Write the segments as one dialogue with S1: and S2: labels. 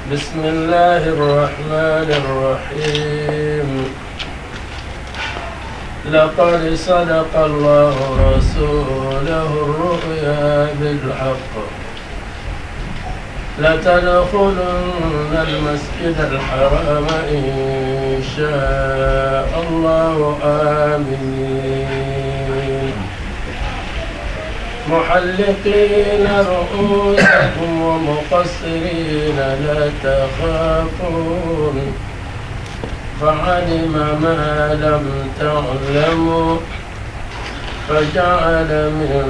S1: بسم الله الرحمن الرحيم لقد صدق الله رسوله الرؤيا بالحق لتدخلن المسجد الحرام إن شاء الله آمنين محلقين رؤوسكم ومقصرين لا تخافون فعلم ما لم تعلموا فجعل من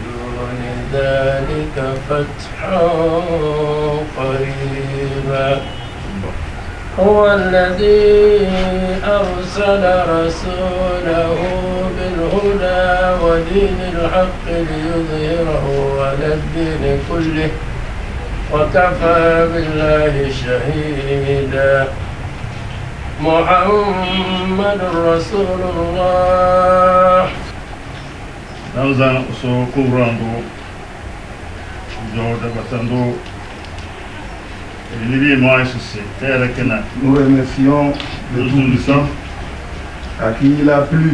S1: دون ذلك فتحا قريبا هو الذي أرسل رسوله بالهدى ودين الحق ليظهره على الدين كله وكفى بالله شهيدا محمد رسول الله.
S2: Nanzan so kubrando Jordan Batando
S3: Nous remercions le Tout-Puissant à qui il a plu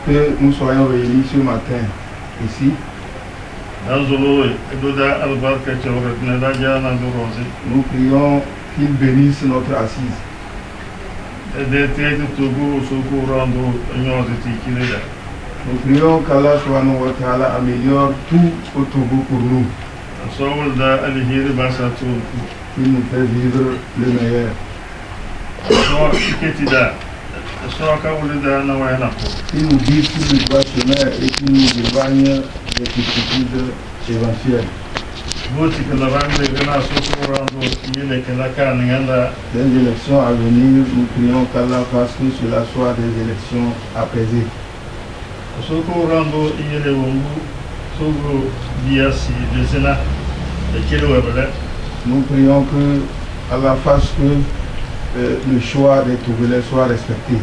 S3: que nous soyons réunis ce matin ici. Nous prions qu'il bénisse notre assise. Nous prions qu'Allah subhanahu wa ta'ala améliore tout au Togo pour nous. Il nous fait vivre le meilleur. Il nous guide sur le droit chemin et qu'il nous éloigne des turpitudes éventuelles. Les élections à venir, nous prions qu'Allah fasse que cela soit des élections apaisées. Nous prions que Allah fasse que le choix des Togolais soit respecté.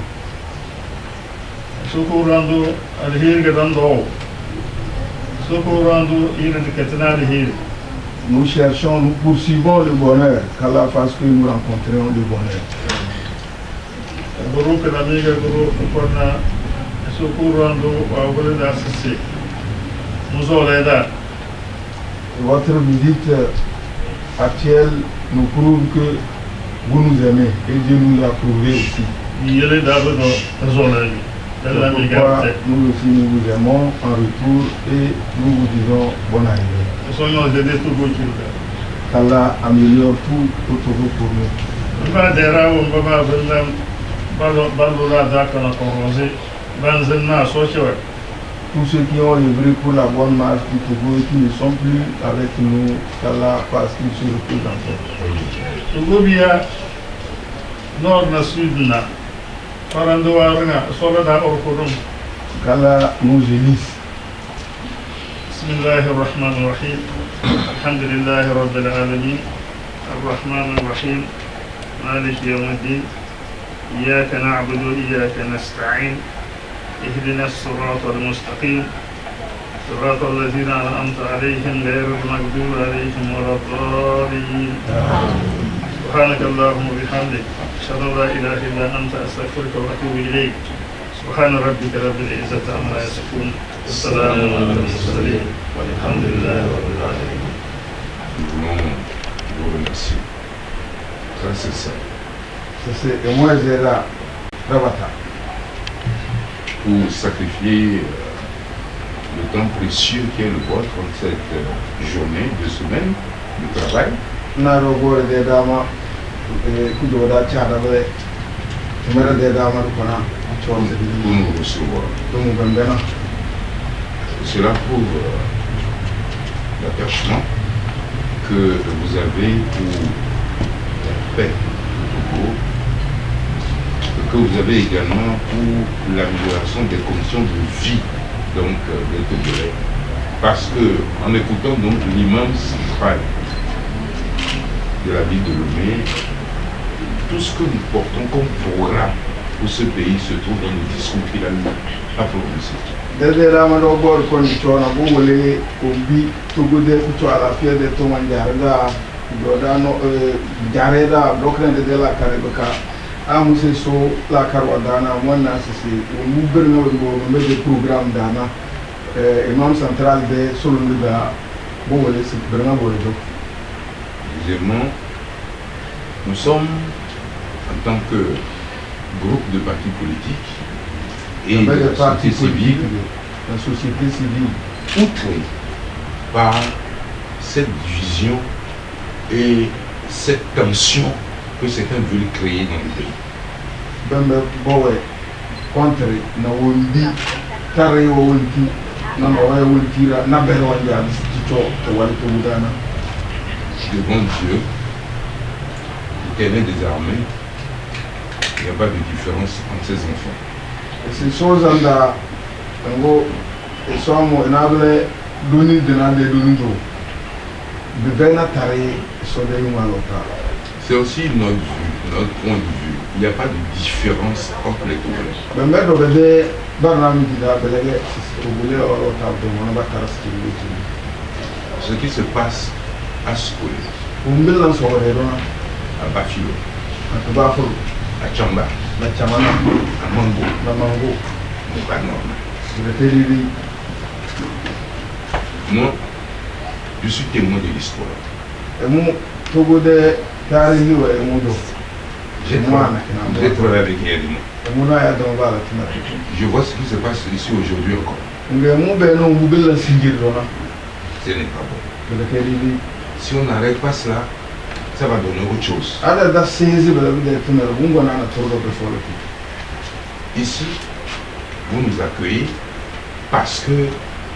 S3: Nous cherchons, nous poursuivons le bonheur, qu'Allah fasse que nous rencontrions le bonheur. Votre visite actuelle nous prouve que vous nous aimez et Dieu nous l'a prouvé aussi. Pourquoi nous aussi nous vous aimons en retour et nous vous disons bonne arrivée. Qu'Allah améliore tout au Togo pour nous. Tous ceux qui ont œuvré pour la bonne marche du Togo et qui ne sont plus avec nous, qu'Allah fasse qu'ils se reposent encore. Qu'Allah nous unisse.
S2: Bismillahirrahmanirrahim. Alhamdulillahi Rabbil Alamin. Ar-Rahmanir-Rahim. Malik Yawmiddin. إياك نعبد وإياك نستعين اهدنا الصراط المستقيم صراط الذين أنعمت عليهم غير المغضوب عليهم ولا الضالين سبحانك اللهم وبحمدك أشهد أن لا إله إلا أنت أستغفرك وأتوب إليك سبحان ربك رب العزة عما يصفون والسلام على المرسلين والحمد لله رب العالمين.
S4: Nous voulons vous remercier. Ça c'est ça.
S3: Et moi j'ai la Rabata.
S4: Pour sacrifier le temps précieux qui est le vôtre en cette journée de semaine de travail.
S3: Pour
S4: nous recevoir. Cela prouve l'attachement que vous avez pour la paix du Togo, que vous avez également pour l'amélioration des conditions de vie donc, des Togolais. Parce que en écoutant donc l'imam central de la ville de Lomé, tout ce que nous portons comme programme pour ce pays se trouve dans le discours qu'il a eu à prononcer.
S3: Desde la mano bor con chona bungole ubi tugude kucho ala fiel de to manjarga Dodano Jareda Broken de la Caribeca. Amuse so la Carwadana, one assistant, Muberno will make a program Dana, Imam Central de Solunda, Bowelis, Bernabo.
S4: Deuxièmement, nous sommes, en tant que groupe de partis politiques et de la société civile, outrés par cette division et cette tension que certains veulent créer dans le pays.
S3: Bembe bowe contre na wondi tare wonti na noye wontira na bere wanja tito to wali to mudana.
S4: Devant Dieu, l'Éternel des armées, il n'y a pas de différence entre ses enfants.
S3: C'est chose anda ngo esomo enable doni denande doni do. Bebena tare so de yumalota.
S4: C'est aussi notre vue, notre point de vue. Il n'y a pas de différence entre les Togolais. Ce qui se passe à Skolé, à Bafilo, à Tchamba, à Mango, n'est pas normal. Moi, je suis témoin de l'histoire. J'ai travaillé avec Yadimo. Je vois ce qui se passe ici aujourd'hui encore. Ce n'est pas bon. Si on n'arrête pas cela, ça va donner autre chose. Ici, vous nous accueillez parce que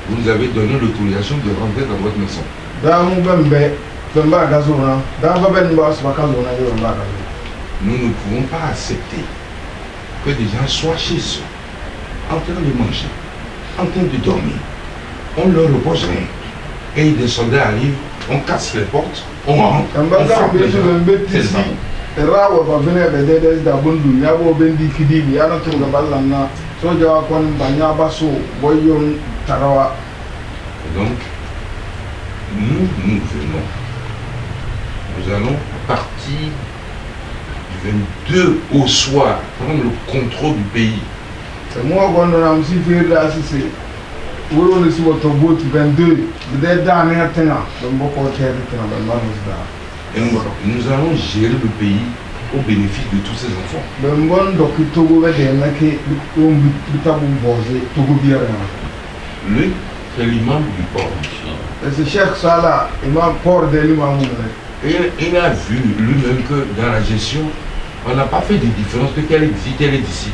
S4: vous nous avez donné l'autorisation de rentrer dans votre maison. Nous ne pouvons pas accepter que des gens soient chez eux, en train de manger, en train de dormir. On ne leur repose rien. Et des soldats arrivent, on casse les portes, on rentre, on frappe les gens. C'est ça. Donc, nous venons. Nous allons partir du 22 au soir, prendre le contrôle du pays.
S3: C'est moi qui
S4: et nous allons gérer le pays au bénéfice de tous ces enfants. Lui, c'est l'imam du port. Et il a vu lui-même que dans la gestion, on n'a pas fait de différence que qu'elle est d'ici, qu'elle est d'ici.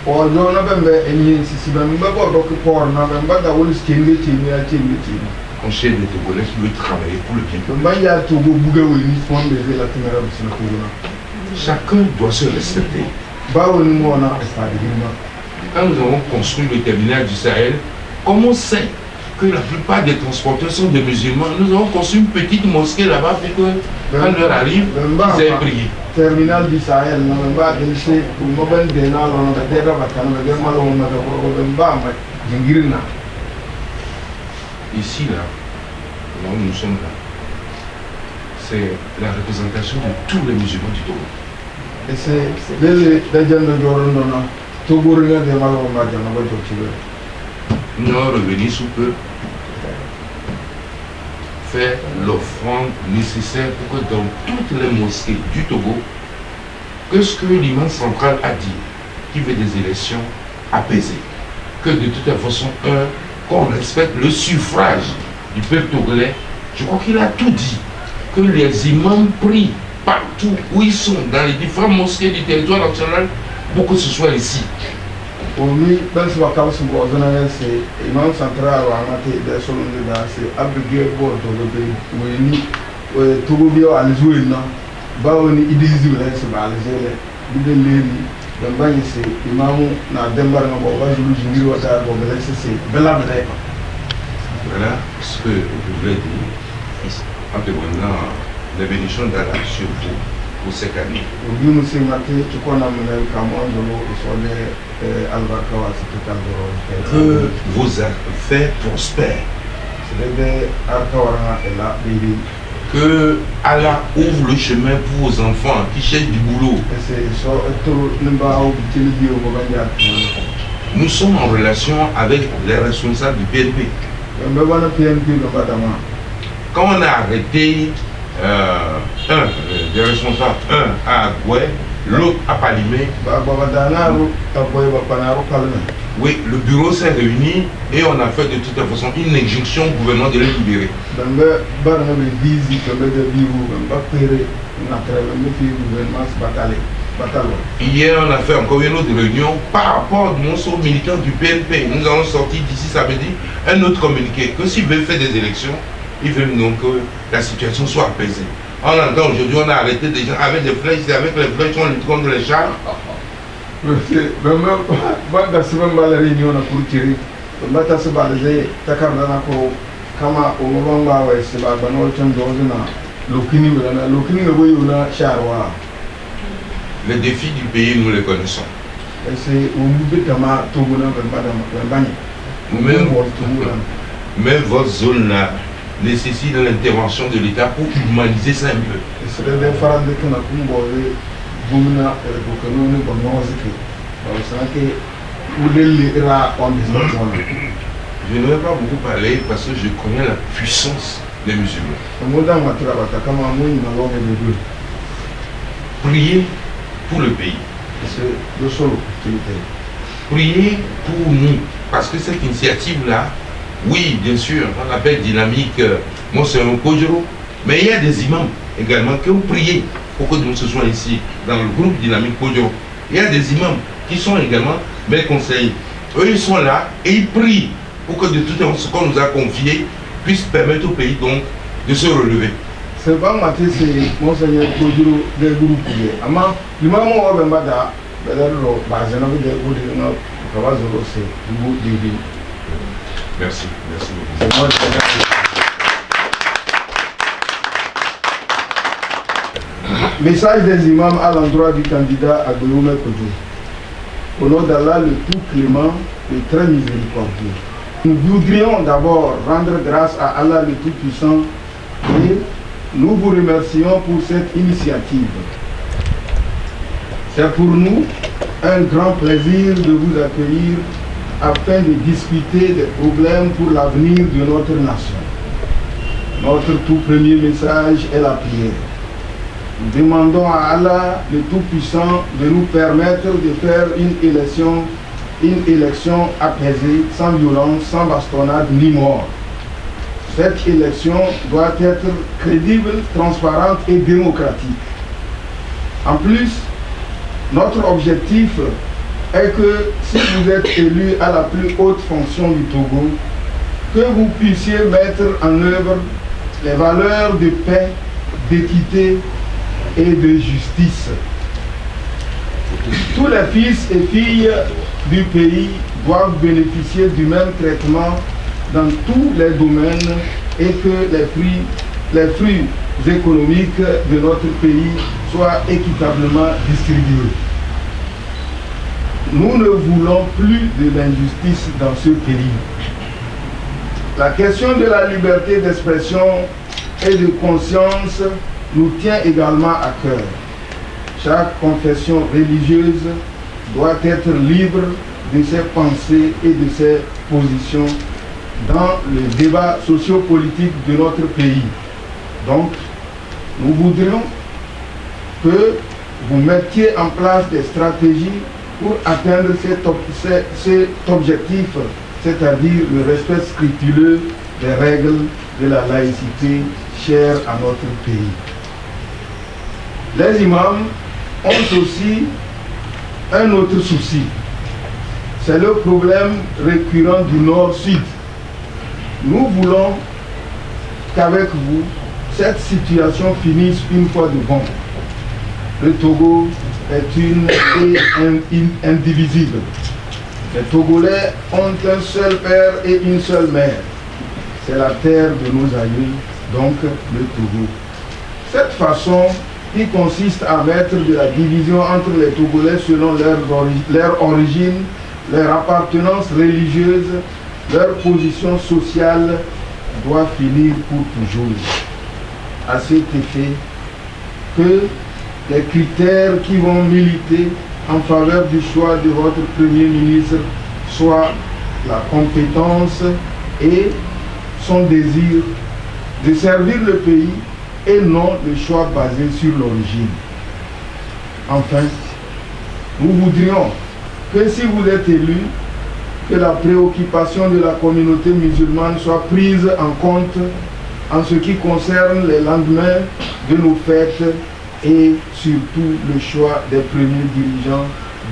S4: On cherche des Togolais qui veulent travailler pour le bien. Chacun doit se respecter. Quand nous avons construit le terminal du Sahel, comme on sait que la plupart des transporteurs sont des musulmans, nous avons construit une petite mosquée là-bas pour que quand l'heure arrive, ils aient prié.
S3: Terminal du Sahel,
S4: ici, là, où nous sommes là, c'est la représentation de tous les musulmans du Togo.
S3: Et c'est
S4: nous allons revenir sous peu, faire l'offrande nécessaire pour que dans toutes les mosquées du Togo, que ce que l'imam central a dit, qui veut des élections apaisées, que de toute façon, qu'on respecte le suffrage du peuple togolais. Je crois qu'il a tout dit, que les imams prient partout où ils sont, dans les différentes mosquées du territoire national, pour que ce soit ici.
S3: Omi bɛsi wa kaw sumbo ɔzɔna se imam central wa amate de solo de da se abege bo to do be weni togo bi o alizu ina ba woni idizi wala se ba alizele bi de leni dan bani se imamu na dembar na bo ba zulu jingiri wa ta bo bele se bela bele.
S4: Voilà ce que je voulais dire en demandant la bénédiction d'Allah sur vous pour cette année. Que vos affaires prospèrent. que Allah ouvre le chemin pour vos enfants qui cherchent du boulot. Nous sommes en relation avec les responsables du PNP. Quand on a arrêté des responsables, un à Goué, l'autre à Palimé, oui, le bureau s'est réuni et on a fait de toute façon une injonction au gouvernement de les libérer. Hier, on a fait encore une autre réunion par rapport aux militants du PNP. Nous avons sorti d'ici samedi un autre communiqué que s'ils veulent faire des élections, ils veulent donc que la situation soit apaisée. On entend aujourd'hui, on a arrêté des gens avec des flèches, et avec les flèches, on lutte contre les chars. Les défis du pays, nous les connaissons. Même votre zone-là nécessite l'intervention de l'État pour humaniser ça un peu. Je ne vais pas beaucoup parler parce que je connais la puissance des musulmans. Priez pour le pays. Priez pour nous. Parce que cette initiative-là, oui, bien sûr, on l'appelle dynamique. Moi, c'est un Kojoro. Mais il y a des imams également que vous priez pour que nous ce soit ici, dans le groupe dynamique Kojoro. Il y a des imams qui sont également mes conseillers. Eux, ils sont là et ils prient pour que de tout ce qu'on nous a confié puisse permettre au pays donc de se relever.
S3: C'est pas maté, c'est Monseigneur Kojoro des groupes. Ama, le moment où on va là,
S4: merci, merci beaucoup.
S3: Message des imams à l'endroit du candidat à Goyoumé Kodjo. Au nom d'Allah, le tout clément et très miséricordieux. Nous voudrions d'abord rendre grâce à Allah le Tout-Puissant et nous vous remercions pour cette initiative. C'est pour nous un grand plaisir de vous accueillir afin de discuter des problèmes pour l'avenir de notre nation. Notre tout premier message est la prière. Nous demandons à Allah, le Tout-Puissant, de nous permettre de faire une élection apaisée, sans violence, sans bastonnade ni mort. Cette élection doit être crédible, transparente et démocratique. En plus, notre objectif est que si vous êtes élu à la plus haute fonction du Togo, que vous puissiez mettre en œuvre les valeurs de paix, d'équité et de justice. Tous les fils et filles du pays doivent bénéficier du même traitement dans tous les domaines et que les fruits économiques de notre pays soient équitablement distribués. Nous ne voulons plus de l'injustice dans ce pays. La question de la liberté d'expression et de conscience nous tient également à cœur. Chaque confession religieuse doit être libre de ses pensées et de ses positions dans le débat sociopolitique de notre pays. Donc, nous voudrions que vous mettiez en place des stratégies pour atteindre cet objectif, c'est-à-dire le respect scrupuleux des règles de la laïcité chères à notre pays. Les imams ont aussi un autre souci, c'est le problème récurrent du Nord-Sud. Nous voulons qu'avec vous, cette situation finisse une fois de bon. Le Togo est une et indivisible. Les Togolais ont un seul père et une seule mère. C'est la terre de nos aïeux, donc le Togo. Cette façon qui consiste à mettre de la division entre les Togolais selon leur origine, leur appartenance religieuse, leur position sociale, doit finir pour toujours. à cet effet que les critères qui vont militer en faveur du choix de votre Premier ministre soient la compétence et son désir de servir le pays et non le choix basé sur l'origine. Enfin, nous voudrions que si vous êtes élu, que la préoccupation de la communauté musulmane soit prise en compte en ce qui concerne les lendemains de nos fêtes et surtout le choix des premiers dirigeants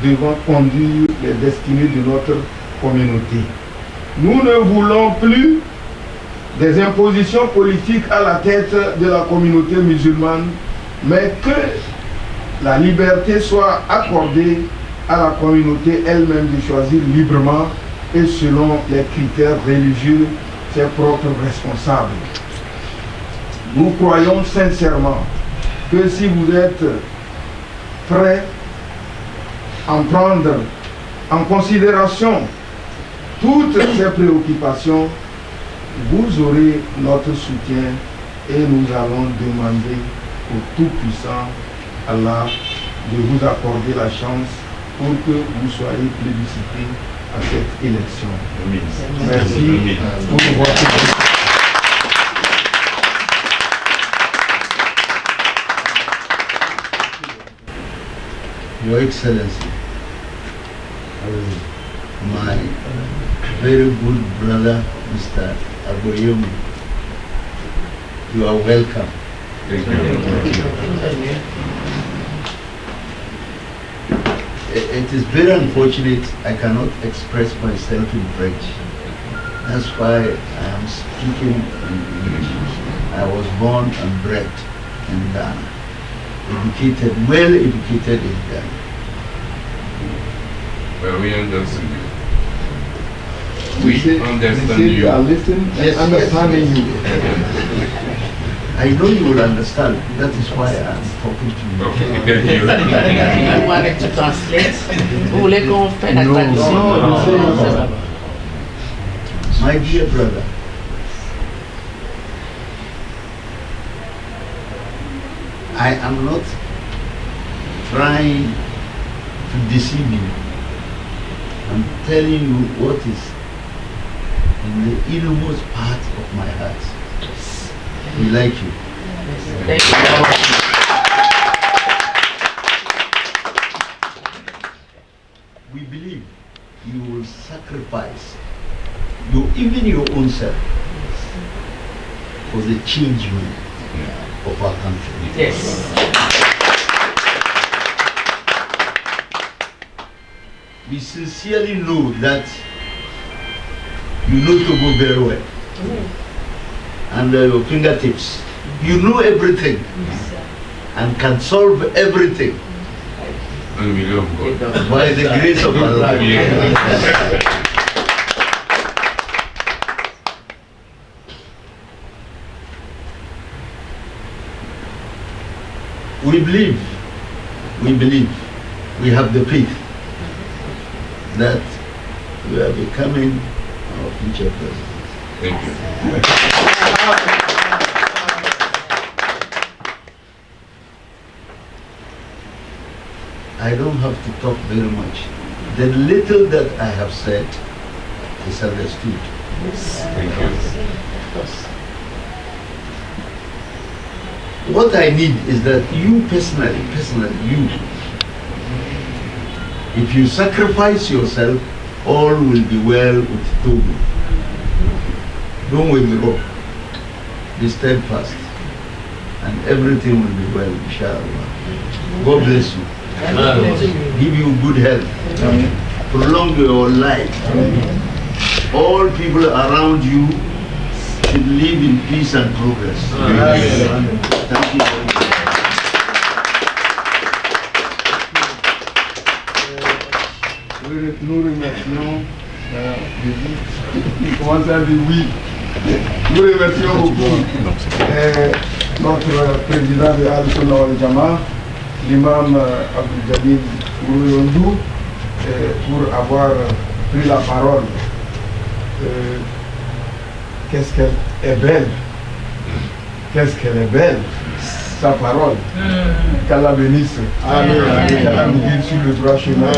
S3: devant conduire les destinées de notre communauté. Nous ne voulons plus des impositions politiques à la tête de la communauté musulmane, mais que la liberté soit accordée à la communauté elle-même de choisir librement et selon les critères religieux ses propres responsables. Nous croyons sincèrement que si vous êtes prêts à prendre en considération toutes ces préoccupations, vous aurez notre soutien et nous allons demander au Tout-Puissant Allah de vous accorder la chance pour que vous soyez plébiscité à cette élection. Merci pour votre...
S5: Your Excellency, my very good brother, Mr. Aboyomi, you are welcome.
S4: Thank you.
S5: It is very unfortunate I cannot express myself in French. That's why I am speaking in English. I was born and bred in Ghana. Educated, well educated in Ghana.
S4: Well, we understand you. We understand
S3: you
S4: you.
S3: are listening and understanding you.
S5: I know you will understand. That is why I am talking to you.
S4: Okay, thank you.
S6: You wanted to translate? Vous voulez qu'on fasse la
S3: No,
S6: traduction?
S3: no.
S5: My dear brother, I am not trying to deceive you. I'm telling you what is in the innermost part of my heart. We like you.
S6: Thank you.
S5: We believe you will sacrifice even your own self for the change of our country.
S6: Yes.
S5: We sincerely know that you know Togo very well. And your fingertips. You know everything and can solve everything by the grace of Allah. We believe, we have the faith that we are becoming our future president.
S4: Thank you.
S5: I don't have to talk very much. The little that I have said is understood.
S4: Thank you.
S5: What I need is that you personally, you, if you sacrifice yourself, all will be well with Togo. Don't withdraw. Be steadfast. And everything will be well, inshallah. God bless you. Give you good health. Prolong your life. All people around you should live in peace and progress. Thank you very much.
S3: Nous remercions comment ça dit oui. Nous remercions beaucoup notre président de Al-Sunnah wal-Jamaah, l'imam Abdul Jalil Ourouyondou, pour avoir pris la parole. Qu'est-ce qu'elle est belle, qu'est-ce qu'elle est belle, sa parole. Qu'Allah bénisse.
S1: Amen.
S3: Qu'Allah nous guide sur le droit chemin.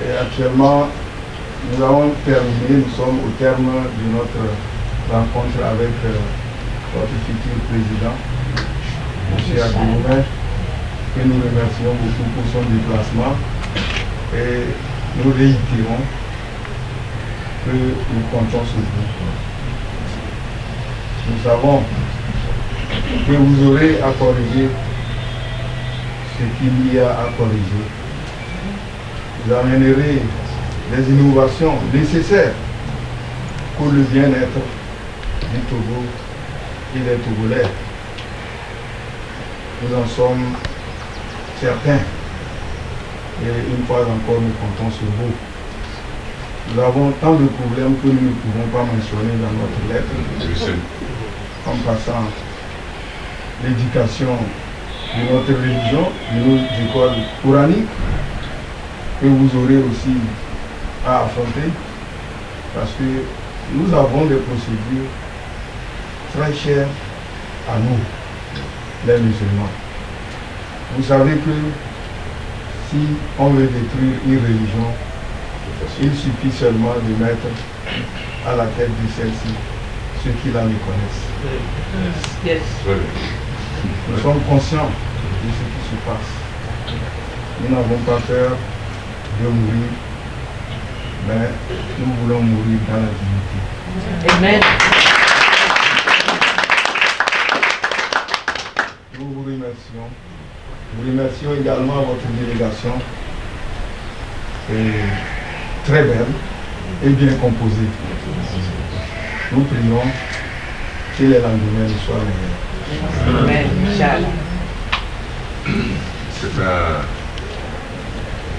S3: Et actuellement, nous avons terminé, nous sommes au terme de notre rencontre avec votre futur président, M. Abdoumouna, que nous remercions beaucoup pour son déplacement. Et nous réitérons que nous comptons sur vous. Nous savons que vous aurez à corriger ce qu'il y a à corriger. Vous amènerez des innovations nécessaires pour le bien-être du Togo et des Togolais. Nous en sommes certains. Et une fois encore, nous comptons sur vous. Nous avons tant de problèmes que nous ne pouvons pas mentionner dans notre lettre, en passant l'éducation de notre religion, de nos écoles coraniques, que vous aurez aussi à affronter, parce que nous avons des procédures très chères à nous, les musulmans. Vous savez que si on veut détruire une religion, il suffit seulement de mettre à la tête de celle-ci ceux qui la méconnaissent.
S6: Yes.
S3: Nous sommes conscients de ce qui se passe. Nous n'avons pas peur de mourir, mais nous voulons mourir dans la dignité.
S6: Amen.
S3: Nous vous remercions. Nous remercions également votre délégation, très belle et bien composée. Nous prions que les lendemains soient meilleurs.
S6: Amen. Inch'Allah.
S4: C'est un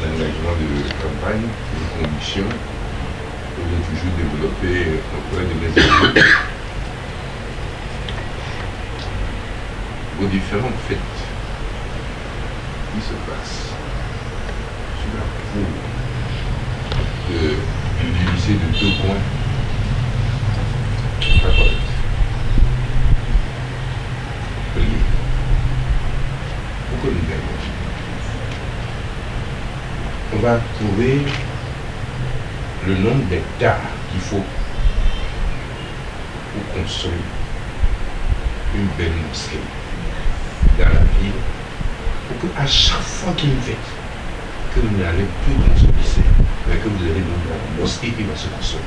S4: engagement de campagne, une conviction que j'ai toujours développé auprès de mes amis. Vos différentes fêtes qui se passent sur la cour du lycée de Togo, pas correct. Priez pour que nous gagnions. On va trouver le nombre d'hectares qu'il faut pour construire une belle mosquée dans la ville, pour qu'à chaque fois qu'il y a une fête, que vous n'allez plus dans ce lycée, mais que vous allez dans la mosquée qui va se construire.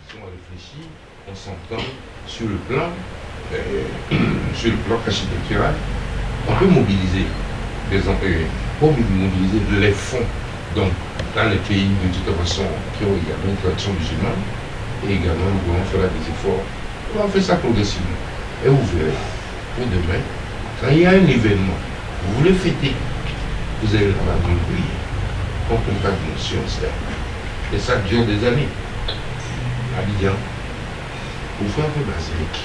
S4: Si on réfléchit, on s'entend sur le plan architectural, on peut mobiliser les fonds donc, dans les pays de toute façon qui ont également une tradition musulmane, et également nous pouvons faire des efforts. On va faire ça progressivement. Et vous verrez, pour demain, quand il y a un événement, vous voulez fêter, vous allez là-bas nous prier, en contact de nos sciences. Et ça dure des années. Abidjan, pour faire un peu basilique.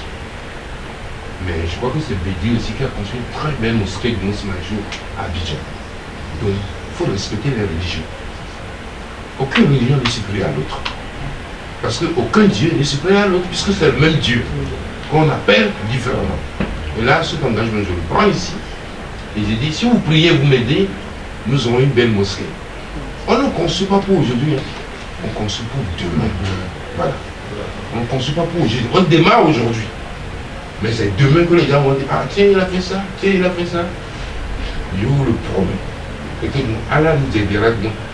S4: Mais je crois que c'est Bédi aussi qui a construit une très belle mosquée de Mons Major à Abidjan. Donc, il faut respecter les religions. Aucune religion n'est supérieure à l'autre. Parce qu'aucun Dieu n'est supérieur à l'autre, puisque c'est le même Dieu qu'on appelle différemment. Et là, cet engagement, je le prends ici. Et j'ai dit, si vous priez, vous m'aidez, nous aurons une belle mosquée. On ne construit pas pour aujourd'hui, on construit pour demain. Voilà. On ne construit pas pour aujourd'hui. On démarre aujourd'hui. Mais c'est demain que les gens vont dire, ah tiens, il a fait ça, tiens, il a fait ça. Je vous le promets. Et que Allah nous aidera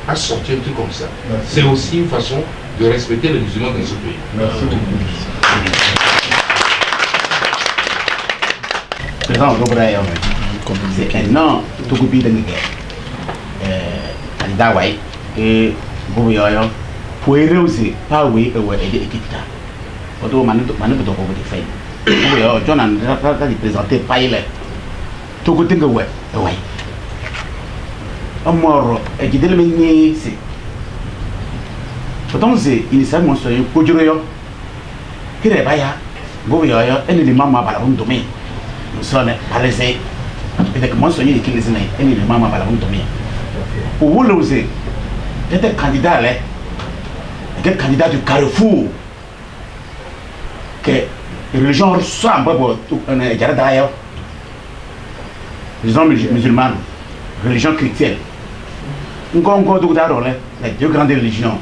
S4: à sortir un truc comme ça. C'est aussi une façon de respecter les musulmans dans ce pays.
S3: Merci beaucoup.
S7: Président Gobraï, c'est un an tout coupé de guerre. Dawai et Gobraï, pour réussir, pas oui, et équita. Auto manette de Togo de fait. Gobraï, John a présenté Paille. Togo Tinga, ouais. Un mort, et qui délai, c'est. Pourtant, c'est initialement sur un peu de rayon. Qui est Baya, Gobraï, et les mamans par la honte de me. Nous sommes à l'aise. Peut-être que moi, je suis qui les aînés, et les mamans par la honte de me. Pour vous, le c'est un candidat, quel candidat du carrefour que religion soit un peu d'ailleurs, religion musulmane, religion chrétienne. Les deux grandes religions.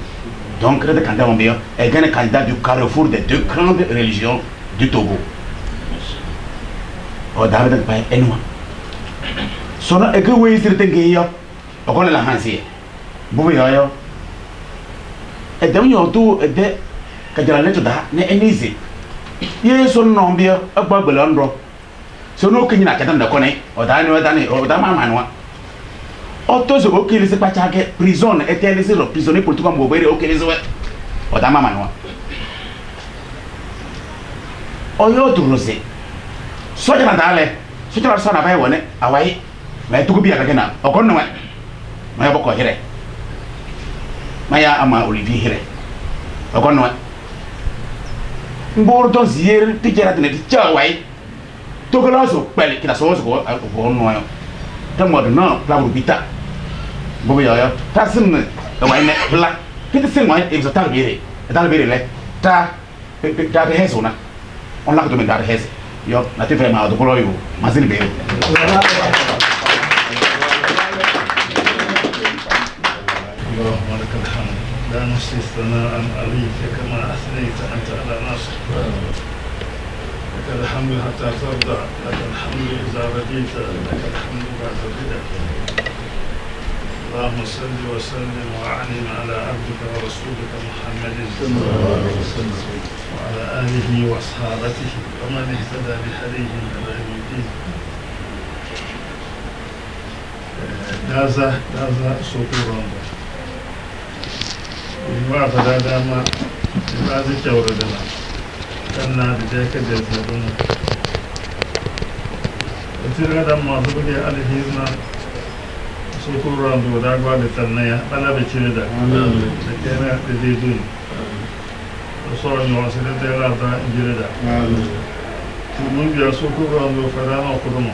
S7: Donc, le candidat est un candidat du carrefour des deux grandes religions du Togo. Oh, David Bay et moi. Son est que oui, c'est un on la hansie. Bouillon. Et donc, tout est de Kajaleta, n'est easy. Yé son nom bien, a Babylon. Son no Kenya Katan de Kone, or Daniel, or Dama. Autos ok les pas chaque prison était laissé prisonnier pour tout comme boire ok les ouais odama manwa oyo turose soja na dale soja na sana bai wone awai mai tuku biya kagena okonno wa mai boko hire maya ama Olivier hire okonno wa mbor don zier tijera de ticha wai to kala so pele kina so ko onno yo tamo no plabu bita bobo yo ta sim ne wai ne bla kiti sim wai e zo ta bere le ta ta de hesona on la ko me dar hes yo na te vraiment do kolo yo mazini be
S2: اللهم لك الحمد لا نحصي ثناء عليك كما اثنيت انت على نفسك لك الحمد حتى ترضى لك الحمد اذا رضيت لك الحمد بعد الرضا اللهم صل وسلم وعنم على عبدك ورسولك محمد صلى الله عليه وسلم وعلى اله واصحابه ومن اهتدى بهديهم الى يوم الدين. دازا سوكورون ما فدا ما دازا جوردنا كنا بدك جزدون وترى دم زبدي عليهنا سوكورون دودا غوا لتنيا بلا بيشيدا كنا بديدون وصار نواسل تيرا دا انجيدا من بيا سوكورون دو فدانا كودمو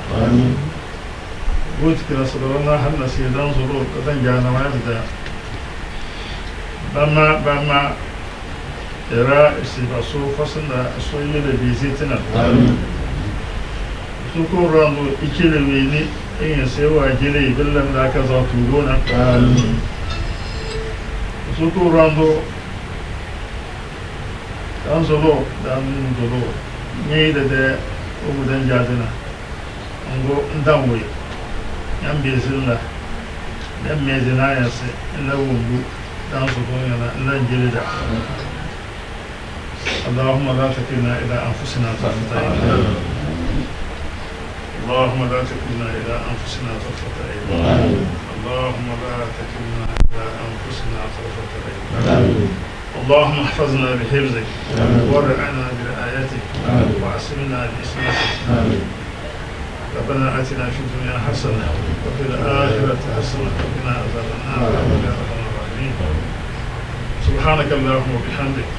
S2: وجهك رسول الله حنا سيدان زرور كتن جانا ما يبدا بما يرى سيباسو فسنا سويل بيزيتنا سوكو راندو إكيل ويني إن سوى جلي بلن ذاك زاتورونا سوكو راندو دانزلو دانزلو نيدا ده ومدن جادنا نغو نداوي yan bezilla yan mezina ya se illa wumbu dan su ko yana illa jirida Allahumma la takilna ila anfusina tarfata ayyin Allahumma la takilna ila anfusina tarfata ayyin Allahumma la takilna ila anfusina tarfata ayyin اللهم احفظنا بحفظك ورعنا برعايتك وعصمنا بإسمتك ربنا آتنا في الدنيا حسنة وفي الآخرة حسنة وقنا عذاب النار يا أرحم الراحمين سبحانك اللهم وبحمدك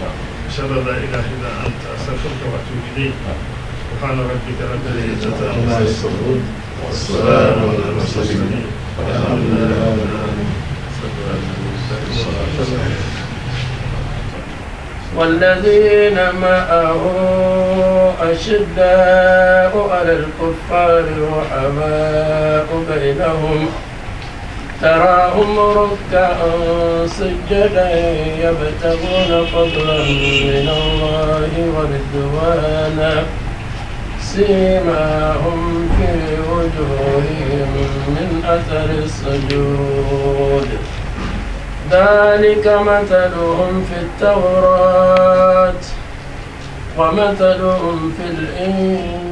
S2: أشهد أن لا إله إلا أنت أستغفرك وأتوب إليك سبحان ربك رب العزة عما يصفون والسلام على المرسلين والحمد لله رب العالمين.
S1: والذين معه أشداء على الكفار رحماء بينهم تراهم ركعا سجدا يبتغون فضلا من الله ورضوانا سيماهم في وجوههم من أثر السجود ذلك مثلهم في التوراة ومثلهم في الإنجيل